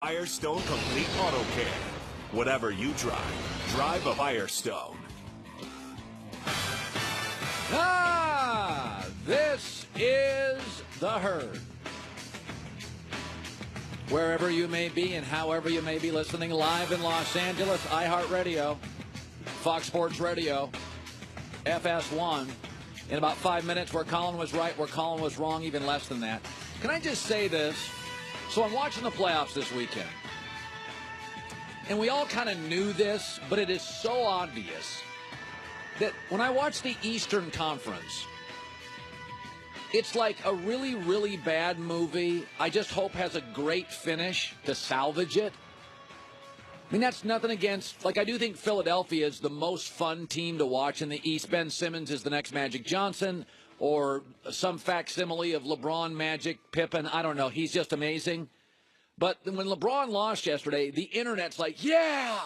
Firestone Complete Auto Care. Whatever you drive, drive a Firestone. This is The Herd. Wherever you may be and however you may be listening, live in Los Angeles, iHeartRadio, Fox Sports Radio, FS1. In about 5 minutes, where Colin was right, where Colin was wrong, even less than that. Can I just say this? So I'm watching the playoffs this weekend. And we all kind of knew this, but it is so obvious that when I watch the Eastern Conference, it's like a really, really bad movie. I just hope has a great finish to salvage it. I mean, that's nothing against, like, I do think Philadelphia is the most fun team to watch in the East. Ben Simmons is the next Magic Johnson or some facsimile of LeBron, Magic, Pippen. I don't know. He's just amazing. But when LeBron lost yesterday, the Internet's like, yeah.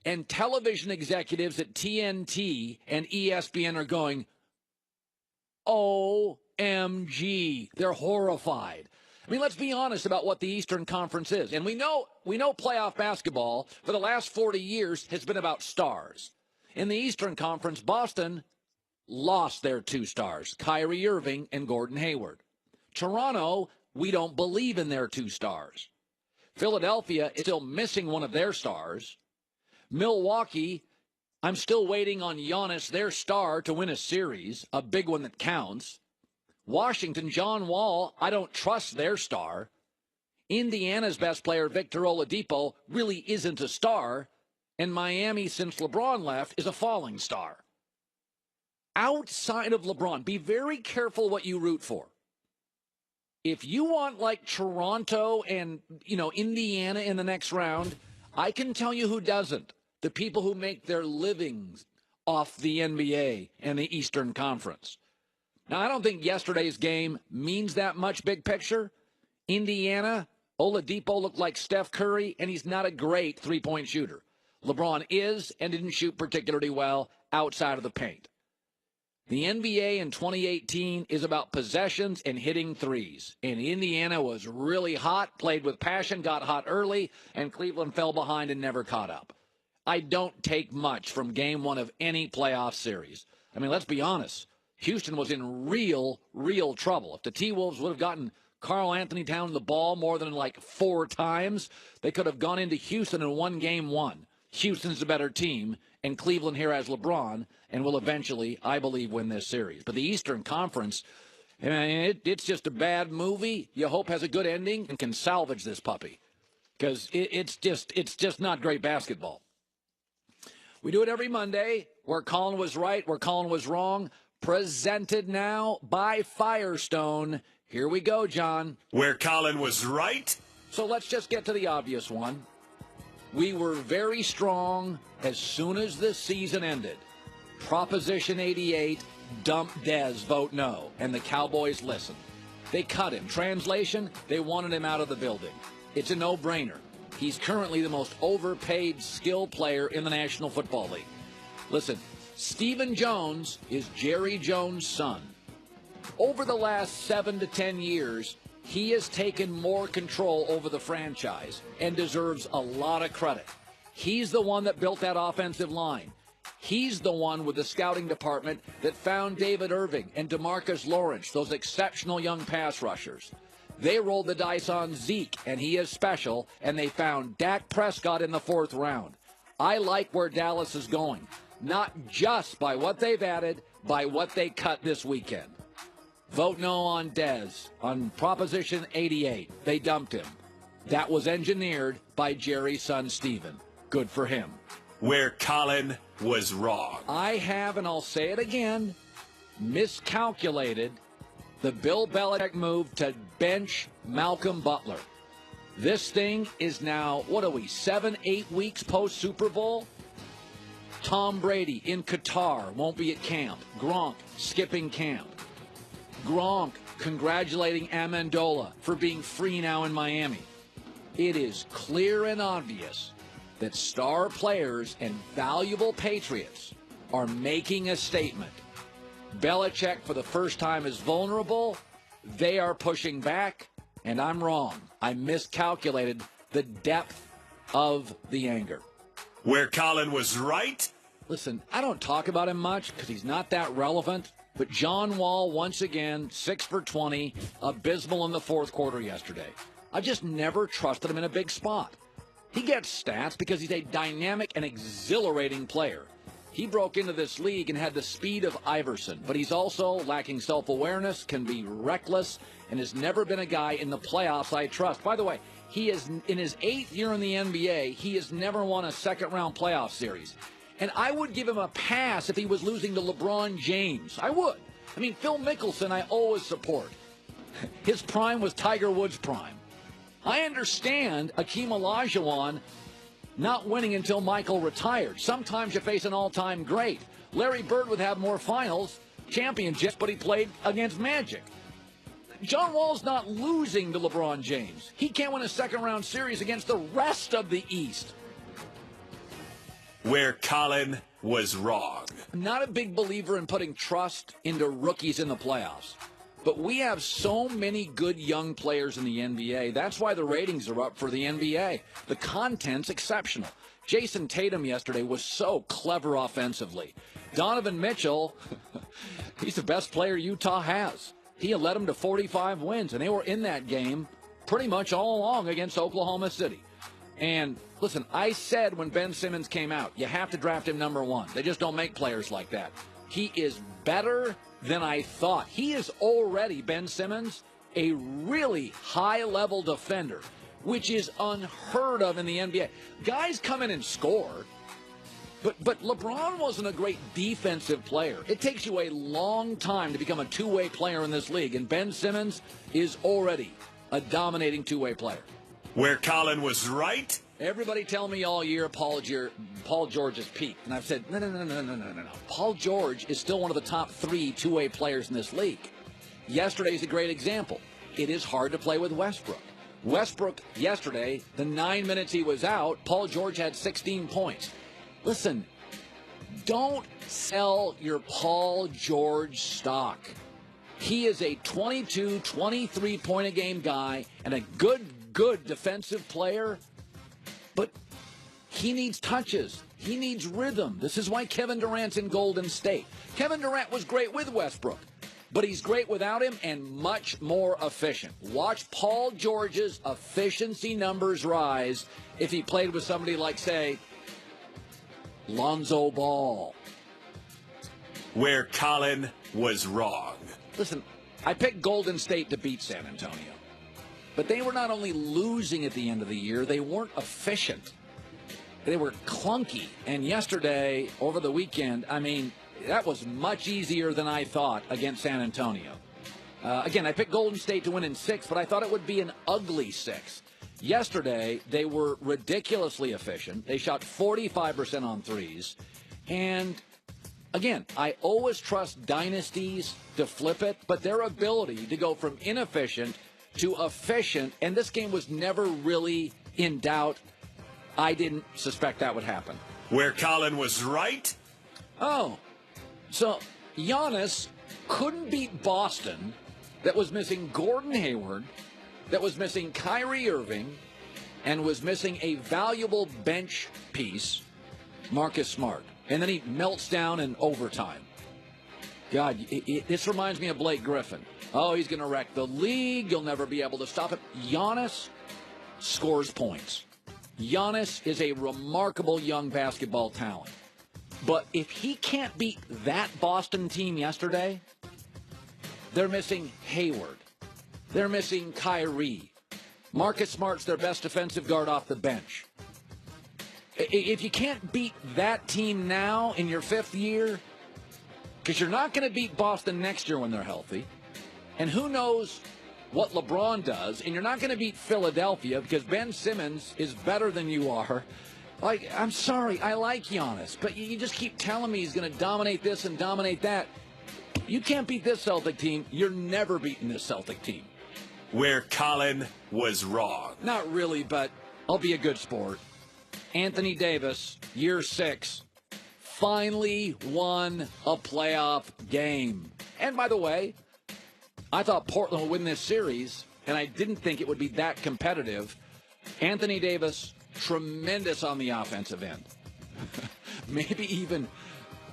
And television executives at TNT and ESPN are going, OMG. They're horrified. I mean, let's be honest about what the Eastern Conference is. And we know playoff basketball for the last 40 years has been about stars. In the Eastern Conference, Boston lost their two stars, Kyrie Irving and Gordon Hayward. Toronto, we don't believe in their two stars. Philadelphia is still missing one of their stars. Milwaukee, I'm still waiting on Giannis, their star, to win a series, a big one that counts. Washington, John Wall, I don't trust their star. Indiana's best player, Victor Oladipo, really isn't a star. And Miami, since LeBron left, is a falling star. Outside of LeBron, be very careful what you root for. If you want like Toronto and, Indiana in the next round, I can tell you who doesn't. The people who make their livings off the NBA and the Eastern Conference. Now, I don't think yesterday's game means that much big picture. Indiana, Oladipo looked like Steph Curry, and he's not a great three-point shooter. LeBron is and didn't shoot particularly well outside of the paint. The NBA in 2018 is about possessions and hitting threes. And Indiana was really hot, played with passion, got hot early, and Cleveland fell behind and never caught up. I don't take much from game one of any playoff series. I mean, let's be honest. Houston was in real trouble. If the T-Wolves would have gotten Karl Anthony Towns the ball more than like 4 times, they could have gone into Houston and won game 1. Houston's the better team, and Cleveland here has LeBron and will eventually, I believe, win this series. But the Eastern Conference, it's just a bad movie. You hope has a good ending and can salvage this puppy because it's just not great basketball. We do it every Monday where Colin was right, where Colin was wrong. Presented now by Firestone. Here we go, John. Where Colin was right? So let's just get to the obvious one. We were very strong as soon as this season ended. Proposition 88, dump Dez, vote no. And the Cowboys listened. They cut him. Translation, they wanted him out of the building. It's a no-brainer. He's currently the most overpaid skill player in the National Football League. Listen, Stephen Jones is Jerry Jones' son. Over the last 7 to 10 years, he has taken more control over the franchise and deserves a lot of credit. He's the one that built that offensive line. He's the one with the scouting department that found David Irving and DeMarcus Lawrence, those exceptional young pass rushers. They rolled the dice on Zeke, and he is special, and they found Dak Prescott in the 4th round. I like where Dallas is going. Not just by what they've added, by what they cut this weekend. Vote no on Dez. On Proposition 88, they dumped him. That was engineered by Jerry's son, Stephen. Good for him. Where Colin was wrong. I have, and I'll say it again, miscalculated the Bill Belichick move to bench Malcolm Butler. This thing is now, 7, 8 weeks post-Super Bowl? Tom Brady in Qatar won't be at camp. Gronk skipping camp. Gronk congratulating Amendola for being free now in Miami. It is clear and obvious that star players and valuable Patriots are making a statement. Belichick, for the first time, is vulnerable. They are pushing back. And I'm wrong. I miscalculated the depth of the anger. Where Colin was right? Listen, I don't talk about him much because he's not that relevant. But John Wall, once again, 6 for 20, abysmal in the fourth quarter yesterday. I just never trusted him in a big spot. He gets stats because he's a dynamic and exhilarating player. He broke into this league and had the speed of Iverson, but he's also lacking self-awareness, can be reckless, and has never been a guy in the playoffs I trust. By the way, he is in his 8th year in the NBA, he has never won a second-round playoff series. And I would give him a pass if he was losing to LeBron James. I would. I mean, Phil Mickelson I always support. His prime was Tiger Woods' prime. I understand Akeem Olajuwon not winning until Michael retired. Sometimes you face an all-time great. Larry Bird would have more finals, championships, but he played against Magic. John Wall's not losing to LeBron James. He can't win a second-round series against the rest of the East. Where Colin was wrong. I'm not a big believer in putting trust into rookies in the playoffs. But we have so many good young players in the NBA. That's why the ratings are up for the NBA. The content's exceptional. Jason Tatum yesterday was so clever offensively. Donovan Mitchell, he's the best player Utah has. He led them to 45 wins, and they were in that game pretty much all along against Oklahoma City. And listen, I said when Ben Simmons came out, you have to draft him number 1. They just don't make players like that. He is better than I thought. He is already, Ben Simmons, a really high-level defender, which is unheard of in the NBA. Guys come in and score, but LeBron wasn't a great defensive player. It takes you a long time to become a two-way player in this league, and Ben Simmons is already a dominating two-way player. Where Colin was right? Everybody tell me all year Paul George is peaked. And I've said, no. Paul George is still one of the top 3 two-way players in this league. Yesterday's a great example. It is hard to play with Westbrook. Westbrook, yesterday, the 9 minutes he was out, Paul George had 16 points. Listen, don't sell your Paul George stock. He is a 22, 23-point-a-game guy and a good defensive player, but he needs touches. He needs rhythm. This is why Kevin Durant's in Golden State. Kevin Durant was great with Westbrook, but he's great without him and much more efficient. Watch Paul George's efficiency numbers rise if he played with somebody like, say, Lonzo Ball. Where Colin was wrong. Listen, I picked Golden State to beat San Antonio. But they were not only losing at the end of the year, they weren't efficient. They were clunky. And yesterday, over the weekend, I mean, that was much easier than I thought against San Antonio. Again, I picked Golden State to win in 6, but I thought it would be an ugly 6. Yesterday, they were ridiculously efficient. They shot 45% on threes. And again, I always trust dynasties to flip it, but their ability to go from inefficient to efficient, and this game was never really in doubt. I didn't suspect that would happen. Where Colin was right? Oh, so Giannis couldn't beat Boston that was missing Gordon Hayward, that was missing Kyrie Irving, and was missing a valuable bench piece, Marcus Smart. And then he melts down in overtime. God, this reminds me of Blake Griffin. Oh, he's going to wreck the league. You'll never be able to stop him. Giannis scores points. Giannis is a remarkable young basketball talent. But if he can't beat that Boston team yesterday, they're missing Hayward. They're missing Kyrie. Marcus Smart's their best defensive guard off the bench. If you can't beat that team now in your 5th year, because you're not going to beat Boston next year when they're healthy, and who knows what LeBron does, and you're not going to beat Philadelphia because Ben Simmons is better than you are. Like, I'm sorry, I like Giannis, but you just keep telling me he's going to dominate this and dominate that. You can't beat this Celtic team. You're never beating this Celtic team. Where Colin was wrong. Not really, but I'll be a good sport. Anthony Davis, year 6, finally won a playoff game. And by the way, I thought Portland would win this series and I didn't think it would be that competitive. Anthony Davis, tremendous on the offensive end. Maybe even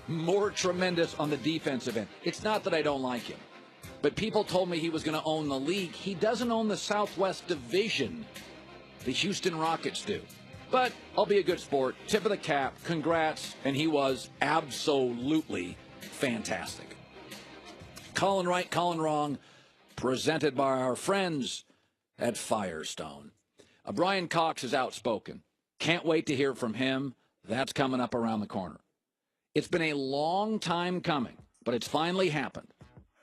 more tremendous on the defensive end. It's not that I don't like him, but people told me he was going to own the league. He doesn't own the Southwest Division. The Houston Rockets do. But I'll be a good sport. Tip of the cap. Congrats. And he was absolutely fantastic. Colin Right, Colin Wrong, presented by our friends at Firestone. Brian Cox is outspoken. Can't wait to hear from him. That's coming up around the corner. It's been a long time coming, but it's finally happened.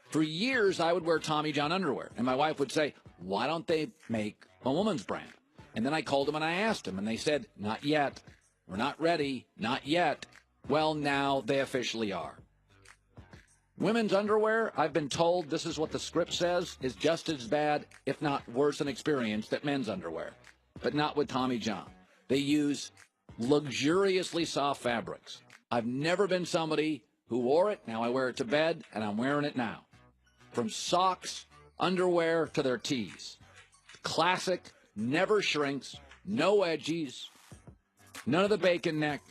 For years, I would wear Tommy John underwear, and my wife would say, why don't they make a woman's brand? And then I called them and I asked them, and they said, not yet. We're not ready. Not yet. Well, now they officially are. Women's underwear, I've been told, this is what the script says, is just as bad, if not worse an experience than men's underwear. But not with Tommy John. They use luxuriously soft fabrics. I've never been somebody who wore it. Now I wear it to bed, and I'm wearing it now. From socks, underwear, to their tees. Classic, never shrinks, no edgies, none of the bacon neck.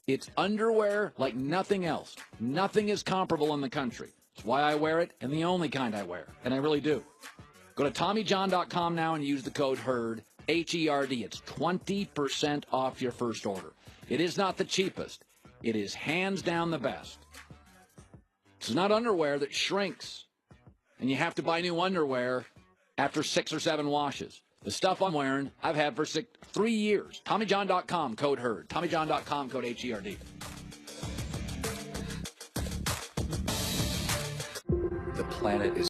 It's underwear like nothing else. Nothing is comparable in the country. That's why I wear it, and the only kind I wear, and I really do. Go to TommyJohn.com now and use the code HERD, H-E-R-D. It's 20% off your first order. It is not the cheapest. It is hands down the best. It's not underwear that shrinks, and you have to buy new underwear after 6 or 7 washes. The stuff I'm wearing, I've had for 3 years. TommyJohn.com, code HERD. TommyJohn.com, code H-E-R-D. The planet is